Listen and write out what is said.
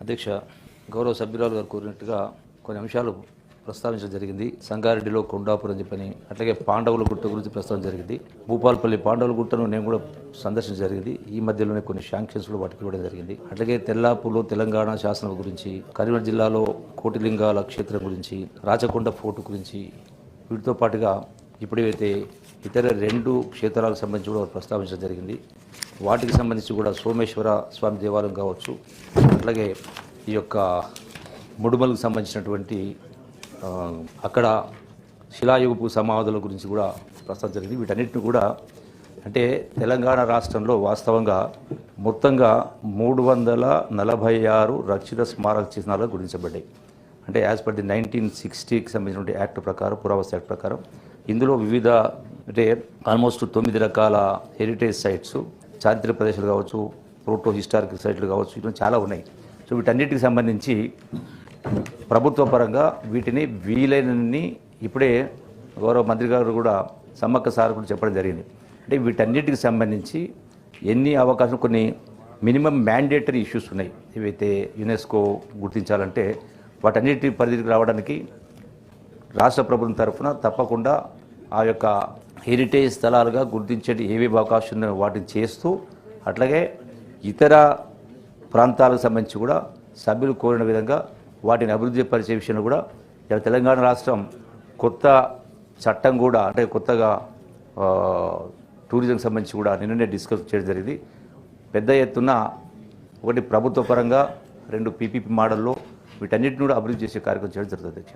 అధ్యక్ష గౌరవ సభ్యురాలు గారు కోరినట్టుగా కొన్ని అంశాలు ప్రస్తావించడం జరిగింది. సంగారెడ్డిలో కొండాపురం అని చెప్పని, అట్లాగే పాండవుల గుట్ట గురించి ప్రస్తావన జరిగింది. భూపాలపల్లి పాండవుల గుట్టను నేను కూడా సందర్శించడం జరిగింది. ఈ మధ్యలోనే కొన్ని శాంక్షన్స్ కూడా వాటికి ఇవ్వడం జరిగింది. అట్లాగే తెల్లాపూర్లో తెలంగాణ శాసనం గురించి, కరీంనగర్ జిల్లాలో కోటిలింగాల క్షేత్రం గురించి, రాచకొండ ఫోర్టు గురించి, వీటితో పాటుగా ఇప్పుడైతే ఇతర 2 క్షేత్రాలకు సంబంధించి కూడా ప్రస్తావించడం జరిగింది. వాటికి సంబంధించి కూడా సోమేశ్వర స్వామి దేవాలయం కావచ్చు, అట్లాగే ఈ యొక్క ముడుమలకు సంబంధించినటువంటి అక్కడ శిలాయుగపు సమాధుల గురించి కూడా ప్రస్తావన జరిగింది. వీటన్నిటిని కూడా అంటే తెలంగాణ రాష్ట్రంలో వాస్తవంగా మొత్తంగా 346 రక్షిత స్మారక చిహ్నాలు గుర్తించబడ్డాయి. అంటే యాజ్ పర్ ది 1960కి సంబంధించిన యాక్ట్ ప్రకారం, పురావస్తు యాక్ట్ ప్రకారం ఇందులో వివిధ అంటే ఆల్మోస్ట్ 9 రకాల హెరిటేజ్ సైట్స్, చారిత్రక ప్రదేశాలు కావచ్చు, ప్రోటో హిస్టారికల్ సైట్లు కావచ్చు, ఇట్లా చాలా ఉన్నాయి. సో వీటన్నిటికి సంబంధించి ప్రభుత్వ పరంగా వీటిని వీలైనన్ని ఇప్పుడే గౌరవ మంత్రి గారు కూడా సమ్మక్క సార్ కూడా చెప్పడం జరిగింది. అంటే వీటన్నిటికి సంబంధించి ఎన్ని అవకాశం కొన్ని మినిమం మ్యాండేటరీ ఇష్యూస్ ఉన్నాయి. ఇవైతే యునెస్కో గుర్తించాలంటే వాటన్నిటి పరిధికి రావడానికి రాష్ట్ర ప్రభుత్వం తరఫున తప్పకుండా ఆ యొక్క హెరిటేజ్ స్థలాలుగా గుర్తించే ఏవేవి అవకాశం ఉన్నాయో వాటిని చేస్తూ, అట్లాగే ఇతర ప్రాంతాలకు సంబంధించి కూడా సభ్యులు కోరిన విధంగా వాటిని అభివృద్ధి పరిచే విషయంలో కూడా తెలంగాణ రాష్ట్రం కొత్త చట్టం కూడా అంటే కొత్తగా టూరిజంకి సంబంధించి కూడా నిన్ననే డిస్కస్ చేయడం జరిగింది. పెద్ద ఎత్తున ఒకటి ప్రభుత్వ పరంగా 2 పీపీపీ మోడల్లో వీటన్నిటిని కూడా అభివృద్ధి చేసే కార్యక్రమం చేయడం జరుగుతుంది అధ్యక్ష.